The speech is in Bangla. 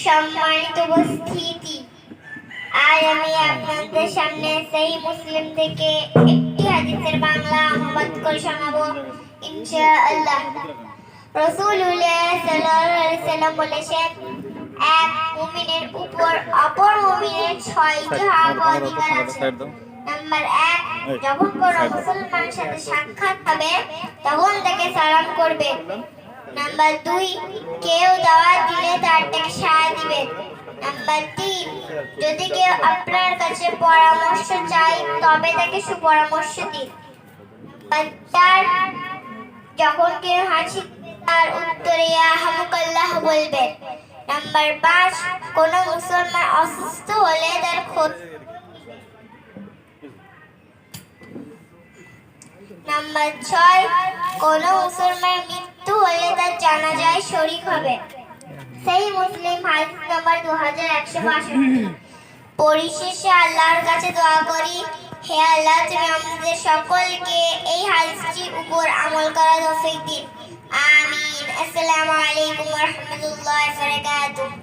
সম্মানিত উপস্থিতি, আজ আমি আপনাদের সামনে সহিহ মুসলিম থেকে একটি হাদিসের বাংলা অনুবাদ করে শোনাবো ইনশাআল্লাহ। রাসূলুল্লাহ সাল্লাল্লাহু আলাইহি ওয়াসাল্লাম বলেছেন, এক মুমিনের উপর অপর মুমিনের 6টি হক অধিকার আছে। নাম্বার 1, যখন কোনো মুসলমানের সাথে সাক্ষাৎ হবে তখন তাকে সালাম করবে। নাম্বার 2, কেউ দাওয়াত দিলে তার থেকে সাড়া দিবেন। নাম্বার 3, যদি কেউ আপনার কাছে পরামর্শ চায় তবে তাকে সুপরামর্শ দিন। নাম্বার 4, যখন কেউ হাসে তার উত্তরে ইয়ারহামুকাল্লাহ বলবেন। নাম্বার 5, কোনো মুসলমান অসুস্থ হলে তার নাম্বার 6, কোনো মুসলমানের মৃত্যু হলে তার জানাজায় শরীক হবে। সহিহ মুসলিম হাদিস নাম্বার 2162। পরিশেষে আল্লাহর কাছে দোয়া করি, হে আল্লাহ, তুমি আমাদের সকলকে এই হাদিসটির উপর আমল করার তৌফিক দিন। আমিন। আসসালামু আলাইকুম ওয়া রাহমাতুল্লাহি ওয়া বারাকাতুহু।